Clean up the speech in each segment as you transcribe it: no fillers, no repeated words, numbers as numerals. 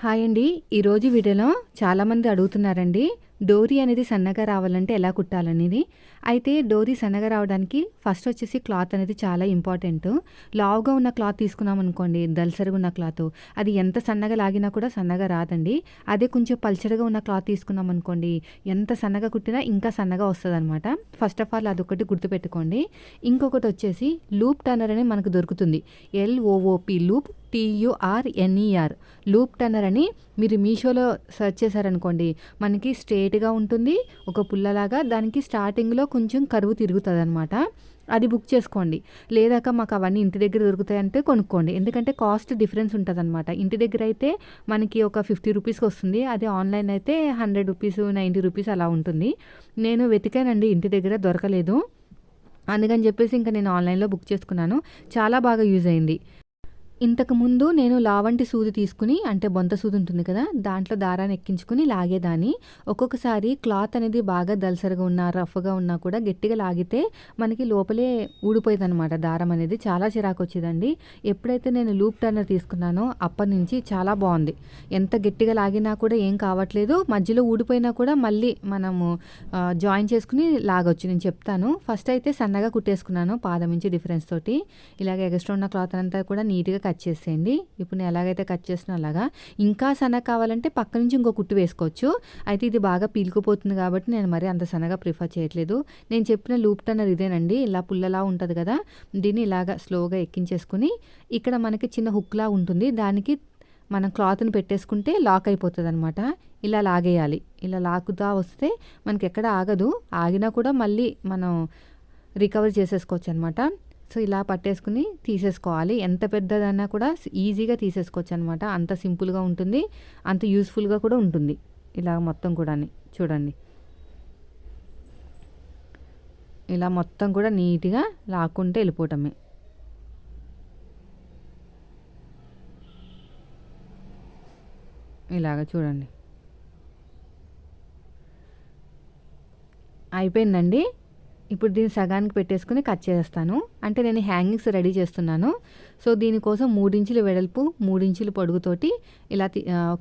Hi అండి. ఈరోజు వీడియోలో చాలామంది అడుగుతున్నారండి. డోరీ అనేది సన్నగా రావాలంటే ఎలా కుట్టాలనేది. అయితే డోరీ సన్నగా రావడానికి ఫస్ట్ వచ్చేసి క్లాత్ అనేది చాలా ఇంపార్టెంట్. లావుగా ఉన్న క్లాత్ తీసుకున్నామనుకోండి, దళసరిగా ఉన్న క్లాత్, అది ఎంత సన్నగా లాగినా కూడా సన్నగా రాదండి. అదే కొంచెం పల్చగా ఉన్న క్లాత్ తీసుకున్నామనుకోండి, ఎంత సన్నగా కుట్టినా ఇంకా సన్నగా వస్తుందన్నమాట. ఫస్ట్ ఆఫ్ ఆల్ అదొకటి గుర్తుపెట్టుకోండి. ఇంకొకటి వచ్చేసి లూప్ టర్నర్ అని మనకు దొరుకుతుంది. LOOP loop TURNER loop Turner అని మీరు మీషోలో సెర్చ్ చేశారనుకోండి, మనకి స్ట్రేట్గా ఉంటుంది, ఒక పుల్లలాగా. దానికి స్టార్టింగ్లో కొంచెం కరువు తిరుగుతుంది అనమాట. అది బుక్ చేసుకోండి. లేదాక మాకు అవన్నీ ఇంటి దగ్గర దొరుకుతాయంటే కొనుక్కోండి. ఎందుకంటే కాస్ట్ డిఫరెన్స్ ఉంటుంది అనమాట. ఇంటి దగ్గర అయితే మనకి ఒక 50 రూపీస్కి వస్తుంది. అదే ఆన్లైన్ అయితే 100 రూపీస్ 90 రూపీస్ అలా ఉంటుంది. నేను వెతికానండి, ఇంటి దగ్గర దొరకలేదు. అందుకని చెప్పేసి ఇంకా నేను ఆన్లైన్లో బుక్ చేసుకున్నాను. చాలా బాగా యూజ్ అయింది. ఇంతకుముందు నేను లావంటి సూది తీసుకుని, అంటే బొంత సూది ఉంటుంది కదా, దాంట్లో దారాన్ని ఎక్కించుకుని లాగేదాన్ని. ఒక్కొక్కసారి క్లాత్ అనేది బాగా దలసరిగా ఉన్నా, రఫ్గా ఉన్నా కూడా గట్టిగా లాగితే మనకి లోపలే ఊడిపోయేది అనమాట. దారం అనేది చాలా చిరాకు వచ్చేదండి. ఎప్పుడైతే నేను లూప్ టర్నర్ తీసుకున్నానో అప్పటి నుంచి చాలా బాగుంది. ఎంత గట్టిగా లాగినా కూడా ఏం కావట్లేదు. మధ్యలో ఊడిపోయినా కూడా మళ్ళీ మనము జాయిన్ చేసుకుని లాగొచ్చు. నేను చెప్తాను. ఫస్ట్ అయితే సన్నగా కుట్టేసుకున్నాను, పాదం నుంచి డిఫరెన్స్ తోటి. ఇలాగ ఎక్స్ట్రా ఉన్న క్లాత్ అంతా కూడా నీట్గా కట్ చేసేయండి. ఇప్పుడు నేను ఎలాగైతే కట్ చేసినా అలాగా. ఇంకా సన్నగా కావాలంటే పక్క నుంచి ఇంకో కుట్టు వేసుకోవచ్చు. అయితే ఇది బాగా పీలుకుపోతుంది కాబట్టి నేను మరి అంత సన్నగా ప్రిఫర్ చేయట్లేదు. నేను చెప్పిన లూప్ టర్నర్ ఇదేనండి. ఇలా పుల్లలా ఉంటుంది కదా, దీన్ని ఇలాగా స్లోగా ఎక్కించేసుకుని, ఇక్కడ మనకి చిన్న హుక్లా ఉంటుంది, దానికి మనం క్లాత్ని పెట్టేసుకుంటే లాక్ అయిపోతుంది అనమాట. ఇలా లాగేయాలి. ఇలా లాగుతా వస్తే మనకి ఎక్కడ ఆగదు. ఆగినా కూడా మళ్ళీ మనం రికవర్ చేసేసుకోవచ్చు అనమాట. సో ఇలా పట్టేసుకుని తీసేసుకోవాలి. ఎంత పెద్దదన్నా కూడా ఈజీగా తీసేసుకోవచ్చు అనమాట. అంత సింపుల్గా ఉంటుంది, అంత యూస్ఫుల్గా కూడా ఉంటుంది. ఇలా మొత్తం కూడా చూడండి, ఇలా మొత్తం కూడా నీట్గా లాక్కుంటే వెళ్ళిపోవటమే. ఇలాగ చూడండి, అయిపోయిందండి. ఇప్పుడు దీన్ని సగానికి పెట్టేసుకుని కట్ చేస్తాను. అంటే నేను హ్యాంగింగ్స్ రెడీ చేస్తున్నాను. సో దీనికోసం 3 ఇంచుల వెడల్పు 3 ఇంచుల పొడుగుతోటి ఇలా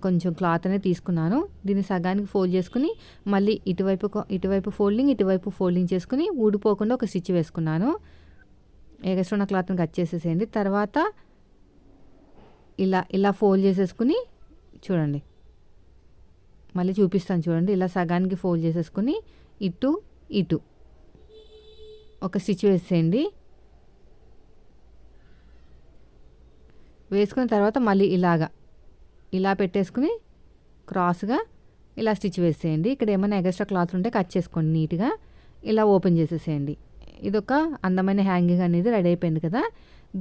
కొంచెం క్లాత్ అనేది తీసుకున్నాను. దీన్ని సగానికి ఫోల్డ్ చేసుకుని మళ్ళీ ఇటువైపు ఫోల్డింగ్ చేసుకుని ఊడిపోకుండా ఒక స్టిచ్ వేసుకున్నాను. ఎగస్ట్రా ఉన్న క్లాత్ని కట్ చేసేసేయండి. తర్వాత ఇలా ఫోల్డ్ చేసేసుకుని చూడండి, మళ్ళీ చూపిస్తాను చూడండి. ఇలా సగానికి ఫోల్డ్ చేసేసుకుని ఇటు ఒక స్టిచ్ వేసేయండి. వేసుకున్న తర్వాత మళ్ళీ ఇలా పెట్టేసుకుని క్రాస్గా ఇలా స్టిచ్ వేసేయండి. ఇక్కడ ఏమైనా ఎక్స్ట్రా క్లాత్ ఉంటే కట్ చేసుకోండి నీట్గా. ఇలా ఓపెన్ చేసేసేయండి. ఇదొక అందమైన హ్యాంగింగ్ అనేది రెడీ అయిపోయింది కదా.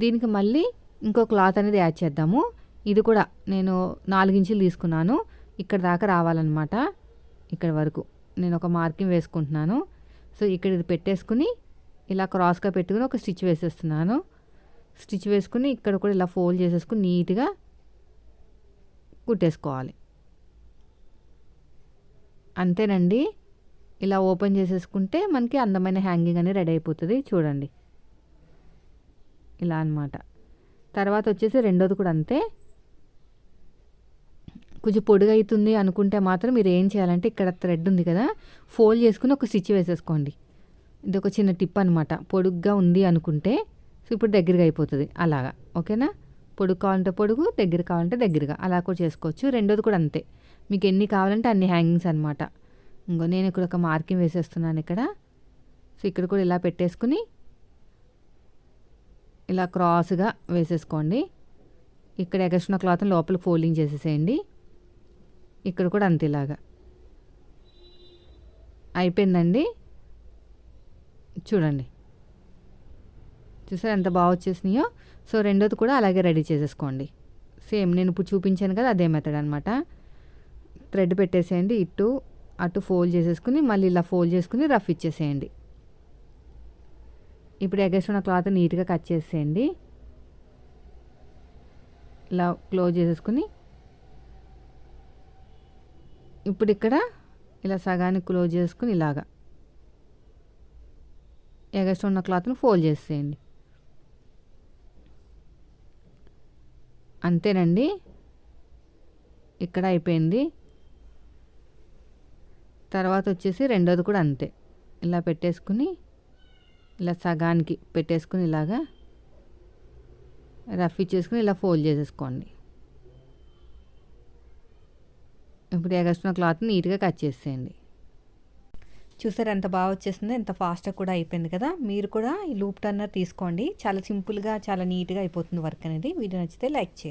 దీనికి మళ్ళీ ఇంకో క్లాత్ అనేది యాడ్ చేద్దాము. ఇది కూడా నేను 4 ఇంచులు తీసుకున్నాను. ఇక్కడ దాకా రావాలన్నమాట. ఇక్కడ వరకు నేను ఒక మార్కింగ్ వేసుకుంటున్నాను. సో ఇక్కడ ఇది పెట్టేసుకుని ఇలా క్రాస్గా పెట్టుకుని ఒక స్టిచ్ వేసేస్తున్నాను. స్టిచ్ వేసుకుని ఇక్కడ కూడా ఇలా ఫోల్డ్ చేసేసుకుని నీట్గా కుట్టేసుకోవాలి. అంతేనండి. ఇలా ఓపెన్ చేసేసుకుంటే మనకి అందమైన హ్యాంగింగ్ అనేది రెడీ అయిపోతుంది. చూడండి, ఇలా అన్నమాట. తర్వాత వచ్చేసి రెండోది కూడా అంతే. కొంచెం పొడుగు అవుతుంది అనుకుంటే మాత్రం మీరు ఏం చేయాలంటే, ఇక్కడ థ్రెడ్ ఉంది కదా, ఫోల్డ్ చేసుకుని ఒక స్టిచ్ వేసేసుకోండి. ఇది ఒక చిన్న టిప్ అనమాట. పొడుగ్గా ఉంది అనుకుంటే సో ఇప్పుడు దగ్గరగా అయిపోతుంది అలాగా. ఓకేనా? పొడుగు కావాలంటే పొడుగు, దగ్గర కావాలంటే దగ్గరగా, అలా కూడా చేసుకోవచ్చు. రెండోది కూడా అంతే. మీకు ఎన్ని కావాలంటే అన్ని హ్యాంగింగ్స్ అనమాట. నేను ఇక్కడ ఒక మార్కింగ్ వేసేస్తున్నాను ఇక్కడ. సో ఇక్కడ కూడా ఇలా పెట్టేసుకుని ఇలా క్రాస్గా వేసేసుకోండి. ఇక్కడ ఎగస్ట్రా క్లాత్ని లోపల ఫోల్డింగ్ చేసేసేయండి. ఇక్కడ కూడా అంతే. ఇలాగా అయిపోయిందండి. చూడండి, చూసారు ఎంత బాగా వచ్చేసినాయో. సో రెండోది కూడా అలాగే రెడీ చేసేసుకోండి. సేమ్ నేను ఇప్పుడు చూపించాను కదా, అదే మెథడ్ అనమాట. థ్రెడ్ పెట్టేసేయండి. అటు ఫోల్డ్ చేసేసుకుని మళ్ళీ ఇలా ఫోల్డ్ చేసుకుని రఫ్ ఇచ్చేసేయండి. ఇప్పుడు ఎగస్ట్రా క్లాత్ నీట్గా కట్ చేసేయండి. ఇలా క్లోజ్ చేసేసుకుని ఇప్పుడు ఇక్కడ ఇలా సగానికి క్లోజ్ చేసుకుని ఇలాగా ఎగస్ట్రా ఉన్న క్లాత్ని ఫోల్డ్ చేసేయండి. అంతేనండి. ఇక్కడ అయిపోయింది. తర్వాత వచ్చేసి రెండోది కూడా అంతే. ఇలా పెట్టేసుకుని ఇలా సగానికి పెట్టేసుకుని ఇలాగా రఫ్ ఇచ్చేసుకుని ఇలా ఫోల్డ్ చేసేసుకోండి. ఇప్పుడు ఎగస్ట్రా క్లాత్ నీట్గా కట్ చేసేయండి. చూసారు ఎంత బాగా వచ్చేసిందో, ఎంత ఫాస్ట్గా కూడా అయిపోయింది కదా. మీరు కూడా ఈ లూప్ టర్నర్ తీసుకోండి. చాలా సింపుల్గా చాలా నీట్గా అయిపోతుంది వర్క్ అనేది. వీడియో నచ్చితే లైక్ చేయండి.